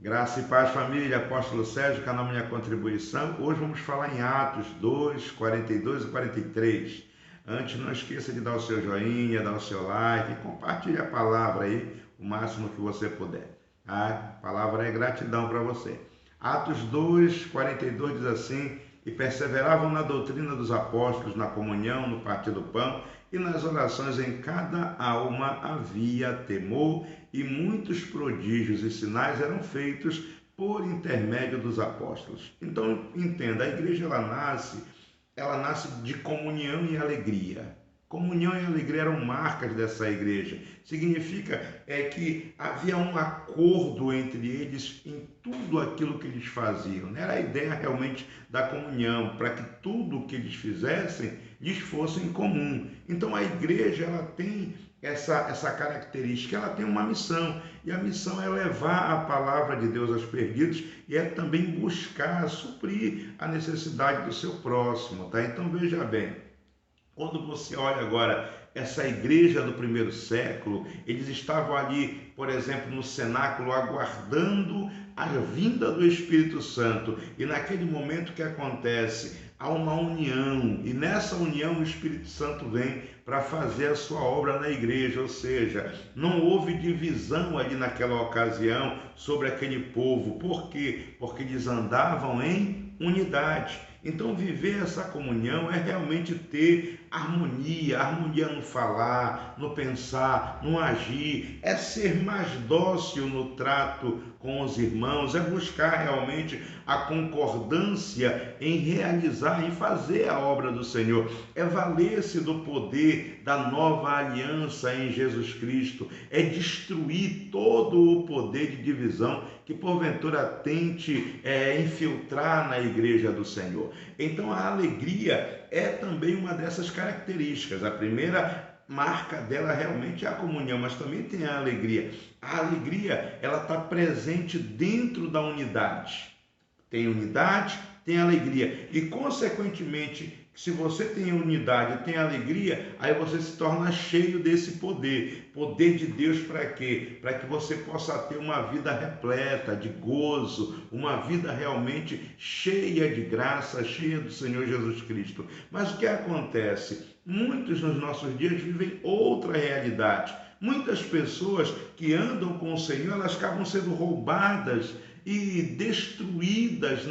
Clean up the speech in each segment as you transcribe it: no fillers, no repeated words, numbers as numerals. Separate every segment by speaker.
Speaker 1: Graça e paz, família. Apóstolo Sérgio, canal Minha Contribuição. Hoje vamos falar em Atos 2, 42 e 43. Antes, não esqueça de dar o seu joinha, dar o seu like e compartilhe a palavra aí o máximo que você puder. A palavra é gratidão para você. Atos 2, 42 diz assim: E perseveravam na doutrina dos apóstolos, na comunhão, no partir do pão e nas orações. Em cada alma havia temor, e muitos prodígios e sinais eram feitos por intermédio dos apóstolos. Então, entenda, a igreja ela nasce de comunhão e alegria. Comunhão e alegria eram marcas dessa igreja. Significa que havia um acordo entre eles em tudo aquilo que eles faziam. Era a ideia realmente da comunhão, para que tudo o que eles fizessem lhes fosse em comum. Então a igreja ela tem essa característica, ela tem uma missão, e a missão é levar a palavra de Deus aos perdidos e é também buscar suprir a necessidade do seu próximo, tá? Então veja bem, quando você olha agora essa igreja do primeiro século, eles estavam ali, por exemplo, no cenáculo, aguardando a vinda do Espírito Santo. E naquele momento que acontece, há uma união. E nessa união o Espírito Santo vem para fazer a sua obra na igreja. Ou seja, não houve divisão ali naquela ocasião sobre aquele povo. Por quê? Porque eles andavam em unidade. Então, viver essa comunhão é realmente ter harmonia no falar, no pensar, no agir, é ser mais dócil no trato com os irmãos, é buscar realmente a concordância em realizar, em fazer a obra do Senhor, é valer-se do poder da nova aliança em Jesus Cristo, é destruir todo o poder de divisão que porventura tente infiltrar na igreja do Senhor. Então a alegria é também uma dessas características. A primeira marca dela realmente é a comunhão, mas também tem a alegria. A alegria, ela está presente dentro da unidade. Tem unidade, tem alegria. E, consequentemente, se você tem unidade, tem alegria, aí você se torna cheio desse poder. Poder de Deus para quê? Para que você possa ter uma vida repleta de gozo, uma vida realmente cheia de graça, cheia do Senhor Jesus Cristo. Mas o que acontece? Muitos nos nossos dias vivem outra realidade. Muitas pessoas que andam com o Senhor, elas acabam sendo roubadas e destruídas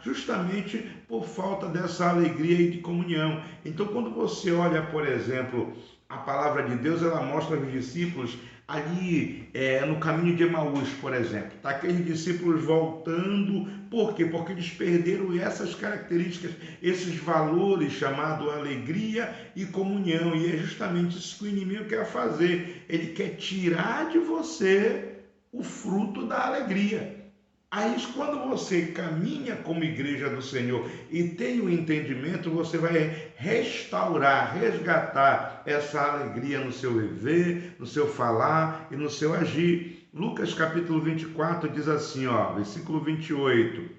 Speaker 1: justamente por falta dessa alegria e de comunhão. Então, quando você olha, por exemplo, a palavra de Deus, ela mostra aos discípulos ali no caminho de Emaús, por exemplo. Tá aqueles discípulos voltando, por quê? Porque eles perderam essas características, esses valores chamados alegria e comunhão. E é justamente isso que o inimigo quer fazer. Ele quer tirar de você o fruto da alegria. Aí, quando você caminha como igreja do Senhor e tem o entendimento, você vai restaurar, resgatar essa alegria no seu viver, no seu falar e no seu agir. Lucas capítulo 24 diz assim, versículo 28.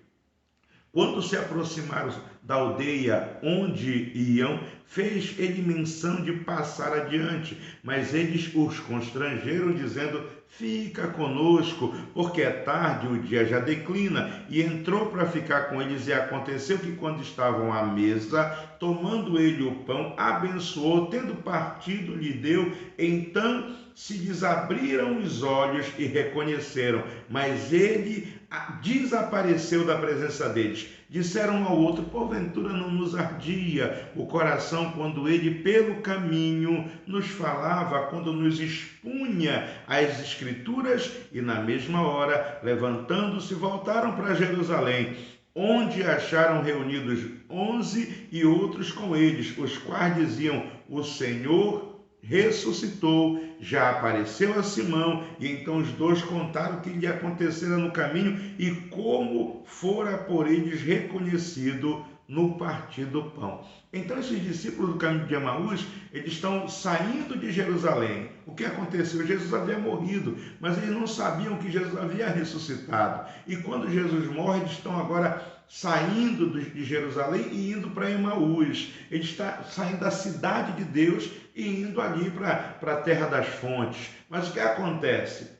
Speaker 1: Quando se aproximaram da aldeia onde iam, fez ele menção de passar adiante, mas eles os constrangeram, dizendo: Fica conosco, porque é tarde, o dia já declina. E entrou para ficar com eles, e aconteceu que, quando estavam à mesa, tomando ele o pão, abençoou, tendo partido, lhe deu. Então se lhes abriram os olhos e reconheceram, mas ele desapareceu da presença deles. Disseram um ao outro: porventura não nos ardia o coração quando ele pelo caminho nos falava, quando nos expunha as escrituras? E na mesma hora, levantando-se, voltaram para Jerusalém, onde acharam reunidos 11 e outros com eles, os quais diziam: o Senhor ressuscitou, já apareceu a Simão. E então os dois contaram o que lhe acontecera no caminho e como fora por eles reconhecido no partir do pão. Então esses discípulos do caminho de Emaús, eles estão saindo de Jerusalém. O que aconteceu? Jesus havia morrido, mas eles não sabiam que Jesus havia ressuscitado. E quando Jesus morre, eles estão agora saindo de Jerusalém e indo para Emaús. Ele está saindo da cidade de Deus e indo ali para a terra das fontes. Mas o que acontece?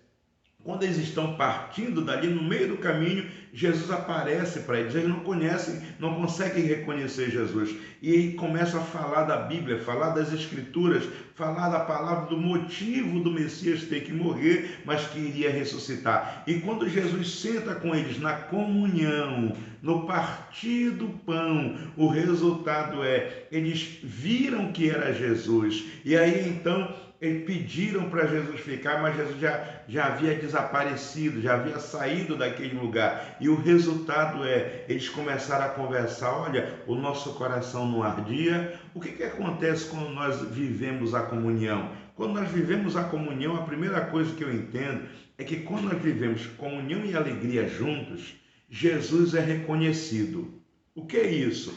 Speaker 1: quando eles estão partindo dali, no meio do caminho, Jesus aparece para eles. Eles não conhecem, não conseguem reconhecer Jesus. E ele começa a falar da Bíblia, falar das Escrituras, falar da palavra, do motivo do Messias ter que morrer, mas que iria ressuscitar. E quando Jesus senta com eles na comunhão, no partir do pão, o resultado é, eles viram que era Jesus. E aí então, eles pediram para Jesus ficar, mas Jesus já havia desaparecido, já havia saído daquele lugar. E o resultado é, eles começaram a conversar, olha, o nosso coração não ardia. O que acontece quando nós vivemos a comunhão? Quando nós vivemos a comunhão, a primeira coisa que eu entendo é que quando nós vivemos comunhão e alegria juntos, Jesus é reconhecido. O que é isso?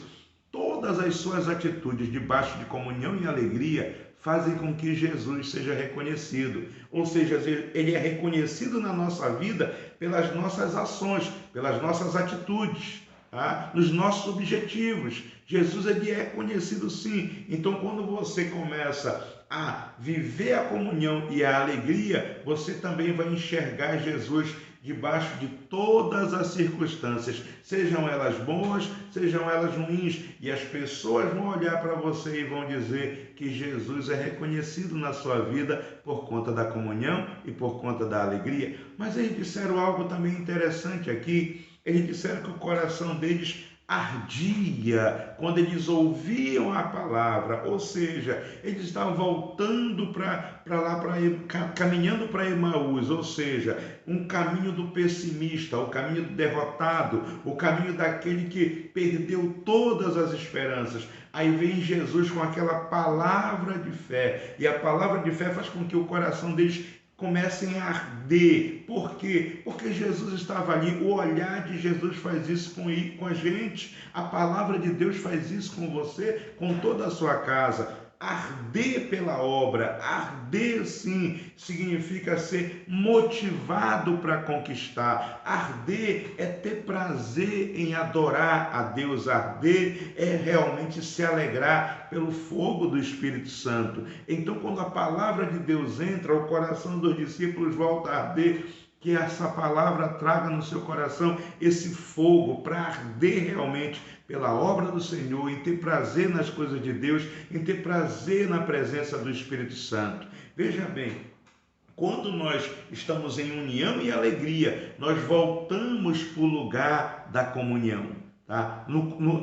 Speaker 1: Todas as suas atitudes debaixo de comunhão e alegria fazem com que Jesus seja reconhecido. Ou seja, ele é reconhecido na nossa vida pelas nossas ações, pelas nossas atitudes, tá? Nos nossos objetivos. Jesus ele é conhecido sim. Então, quando você começa a viver a comunhão e a alegria, você também vai enxergar Jesus debaixo de todas as circunstâncias, sejam elas boas, sejam elas ruins, e as pessoas vão olhar para você e vão dizer que Jesus é reconhecido na sua vida por conta da comunhão e por conta da alegria. Mas eles disseram algo também interessante aqui, eles disseram que o coração deles ardia quando eles ouviam a palavra, ou seja, eles estavam voltando para lá, caminhando para Emaús, ou seja, um caminho do pessimista, o caminho do derrotado, o caminho daquele que perdeu todas as esperanças. Aí vem Jesus com aquela palavra de fé, e a palavra de fé faz com que o coração deles comecem a arder. Por quê? Porque Jesus estava ali. O olhar de Jesus faz isso com a gente. A palavra de Deus faz isso com você, com toda a sua casa. Arder pela obra, arder sim, significa ser motivado para conquistar. Arder é ter prazer em adorar a Deus. Arder é realmente se alegrar pelo fogo do Espírito Santo. Então, quando a palavra de Deus entra, o coração dos discípulos volta a arder. Que essa palavra traga no seu coração esse fogo para arder realmente pela obra do Senhor, em ter prazer nas coisas de Deus, em ter prazer na presença do Espírito Santo. Veja bem, quando nós estamos em união e alegria, nós voltamos para o lugar da comunhão. Tá?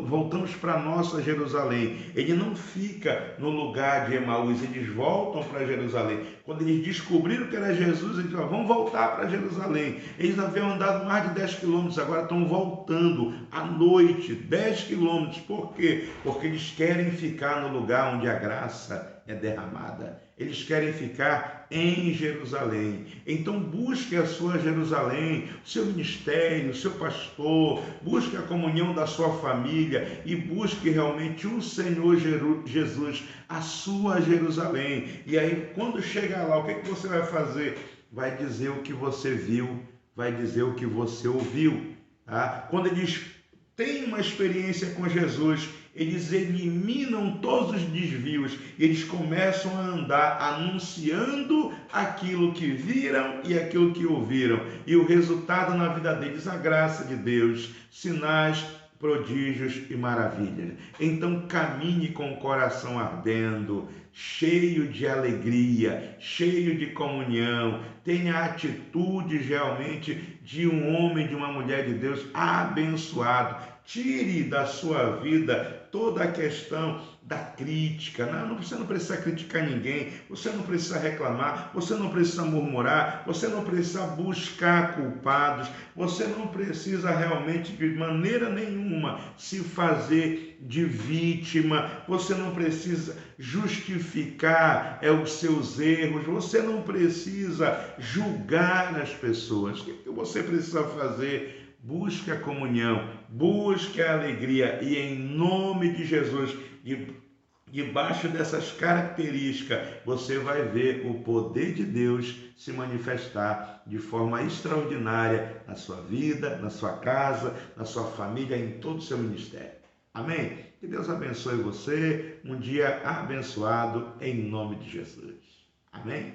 Speaker 1: Voltamos para nossa Jerusalém. Ele não fica no lugar de Emaús, eles voltam para Jerusalém. Quando eles descobriram que era Jesus, eles falaram, vamos voltar para Jerusalém. Eles haviam andado mais de 10 quilômetros, agora estão voltando à noite, 10 quilômetros. Por quê? Porque eles querem ficar no lugar onde a graça é derramada. Eles querem ficar em Jerusalém. Então busque a sua Jerusalém, o seu ministério, o seu pastor, busque a comunhão da sua família e busque realmente o Senhor Jesus, a sua Jerusalém. E aí, quando chegar lá, o que você vai fazer? Vai dizer o que você viu, vai dizer o que você ouviu. Tá? Quando eles têm uma experiência com Jesus, eles eliminam todos os desvios, eles começam a andar anunciando aquilo que viram e aquilo que ouviram. E o resultado na vida deles, a graça de Deus, sinais, prodígios e maravilhas. Então caminhe com o coração ardendo, cheio de alegria, cheio de comunhão, tenha atitudes realmente de um homem, de uma mulher de Deus abençoado. Tire da sua vida toda a questão da crítica. Você não precisa criticar ninguém, você não precisa reclamar, você não precisa murmurar, você não precisa buscar culpados, você não precisa realmente de maneira nenhuma se fazer de vítima, você não precisa justificar os seus erros, você não precisa julgar as pessoas. O que você precisa fazer? Busque a comunhão, busque a alegria e em nome de Jesus, debaixo dessas características, você vai ver o poder de Deus se manifestar de forma extraordinária na sua vida, na sua casa, na sua família, em todo o seu ministério. Amém? Que Deus abençoe você, um dia abençoado em nome de Jesus. Amém?